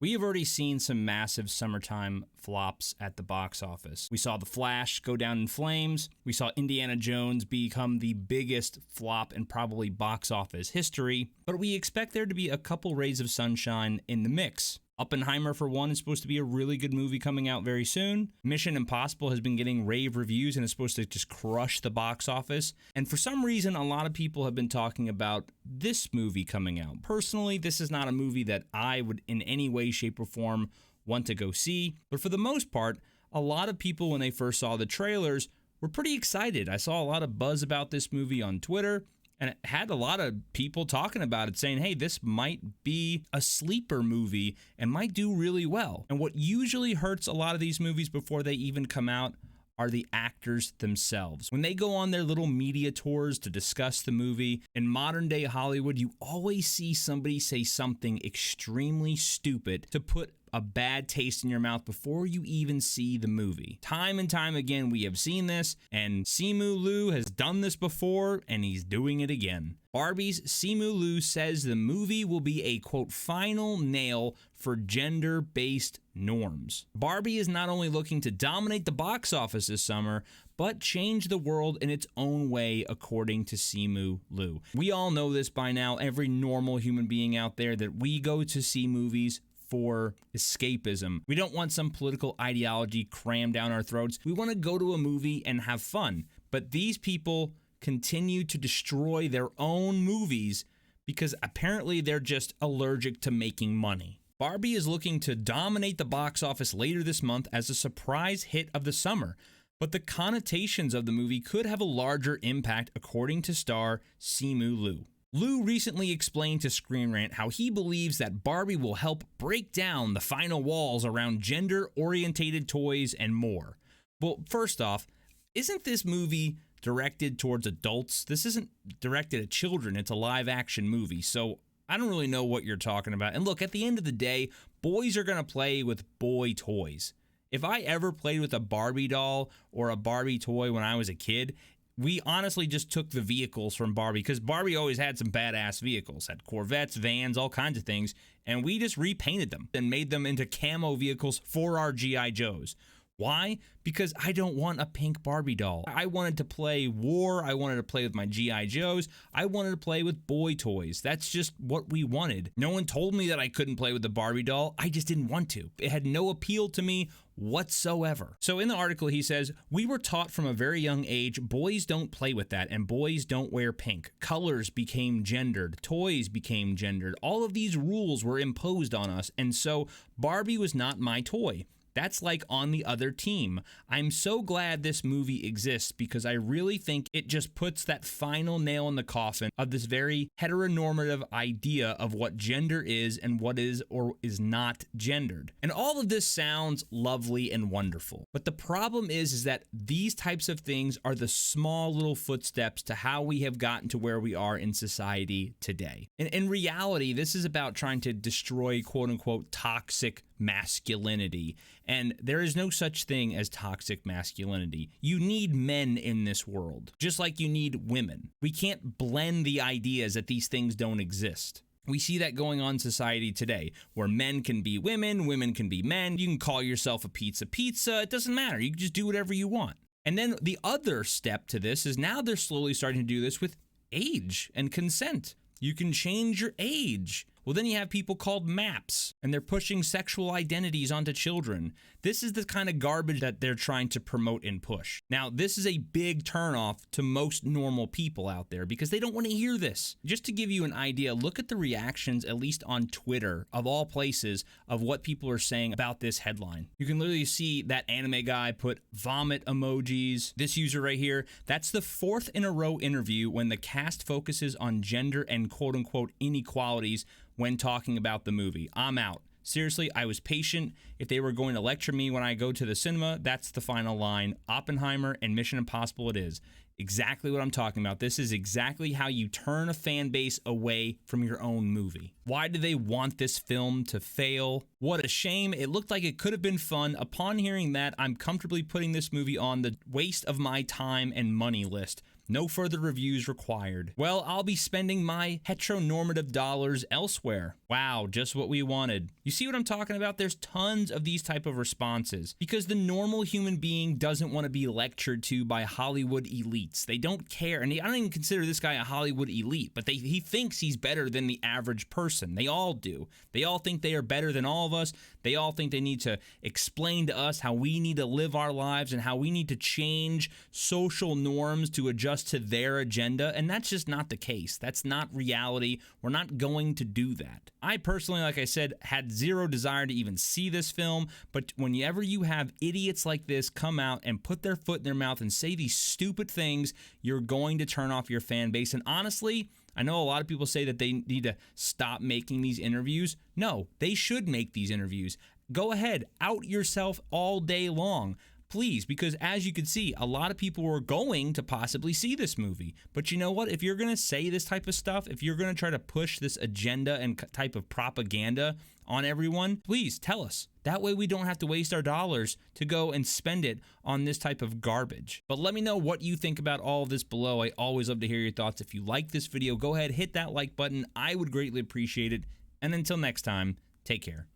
We have already seen some massive summertime flops at the box office. We saw The Flash go down in flames. We saw Indiana Jones become the biggest flop in probably box office history. But we expect there to be a couple rays of sunshine in the mix. Oppenheimer, for one, is supposed to be a really good movie coming out very soon. Mission Impossible has been getting rave reviews and is supposed to just crush the box office. And for some reason, a lot of people have been talking about this movie coming out. Personally, this is not a movie that I would in any way, shape, or form want to go see. But for the most part, a lot of people, when they first saw the trailers, were pretty excited. I saw a lot of buzz about this movie on Twitter. And it had a lot of people talking about it, saying, hey, this might be a sleeper movie and might do really well. And what usually hurts a lot of these movies before they even come out are the actors themselves. When they go on their little media tours to discuss the movie, in modern day Hollywood, you always see somebody say something extremely stupid to put a bad taste in your mouth before you even see the movie. Time and time again, we have seen this, and Simu Liu has done this before, and he's doing it again. Barbie's Simu Liu says the movie will be a, quote, final nail for gender-based norms. Barbie is not only looking to dominate the box office this summer, but change the world in its own way, according to Simu Liu. We all know this by now, every normal human being out there, that we go to see movies for escapism. We don't want some political ideology crammed down our throats. We want to go to a movie and have fun. But these people continue to destroy their own movies because apparently they're just allergic to making money. Barbie is looking to dominate the box office later this month as a surprise hit of the summer. But the connotations of the movie could have a larger impact, according to star Simu Liu. Liu recently explained to Screen Rant how he believes that Barbie will help break down the final walls around gender-orientated toys and more. Well, first off, isn't this movie directed towards adults? This isn't directed at children. It's a live-action movie, so I don't really know what you're talking about. And look, at the end of the day, boys are going to play with boy toys. If I ever played with a Barbie doll or a Barbie toy when I was a kid, we honestly just took the vehicles from Barbie, because Barbie always had some badass vehicles, had Corvettes, vans, all kinds of things, and we just repainted them and made them into camo vehicles for our G.I. Joes. Why? Because I don't want a pink Barbie doll. I wanted to play war. I wanted to play with my G.I. Joes. I wanted to play with boy toys. That's just what we wanted. No one told me that I couldn't play with the Barbie doll. I just didn't want to. It had no appeal to me whatsoever. So in the article, he says, we were taught from a very young age, boys don't play with that, and boys don't wear pink. Colors became gendered. Toys became gendered. All of these rules were imposed on us, and so Barbie was not my toy. That's like on the other team. I'm so glad this movie exists because I really think it just puts that final nail in the coffin of this very heteronormative idea of what gender is and what is or is not gendered. And all of this sounds lovely and wonderful. But the problem is that these types of things are the small little footsteps to how we have gotten to where we are in society today. And in reality, this is about trying to destroy quote unquote toxic masculinity. And there is no such thing as toxic masculinity. You need men in this world, just like you need women. We can't blend the ideas that these things don't exist. We see that going on in society today, where men can be women, women can be men. You can call yourself a pizza. It doesn't matter. You can just do whatever you want. And then the other step to this is now they're slowly starting to do this with age and consent. You can change your age. Well, then you have people called MAPs, and they're pushing sexual identities onto children. This is the kind of garbage that they're trying to promote and push. Now, this is a big turnoff to most normal people out there because they don't want to hear this. Just to give you an idea, look at the reactions, at least on Twitter, of all places, of what people are saying about this headline. You can literally see that anime guy put vomit emojis. This user right here, that's the 4th in a row interview when the cast focuses on gender and quote-unquote inequalities when talking about the movie. I'm out. Seriously, I was patient. If they were going to lecture me when I go to the cinema, that's the final line. Oppenheimer and Mission Impossible it is. Exactly what I'm talking about. This is exactly how you turn a fan base away from your own movie. Why do they want this film to fail? What a shame. It looked like it could have been fun. Upon hearing that, I'm comfortably putting this movie on the waste of my time and money list. No further reviews required. Well, I'll be spending my heteronormative dollars elsewhere. Wow, just what we wanted. You see what I'm talking about? There's tons of these type of responses because the normal human being doesn't want to be lectured to by Hollywood elites. They don't care, and I don't even consider this guy a Hollywood elite, but he thinks he's better than the average person. They all do. They all think they are better than all of us. They all think they need to explain to us how we need to live our lives and how we need to change social norms to adjust to their agenda, and that's just not the case. That's not reality. We're not going to do that. I personally, like I said, had zero desire to even see this film, but whenever you have idiots like this come out and put their foot in their mouth and say these stupid things, you're going to turn off your fan base. And honestly, I know a lot of people say that they need to stop making these interviews. No, they should make these interviews. Go ahead, out yourself all day long. Please, because as you can see, a lot of people are going to possibly see this movie. But you know what? If you're going to say this type of stuff, if you're going to try to push this agenda and type of propaganda on everyone, please tell us. That way we don't have to waste our dollars to go and spend it on this type of garbage. But let me know what you think about all of this below. I always love to hear your thoughts. If you like this video, go ahead, hit that like button. I would greatly appreciate it. And until next time, take care.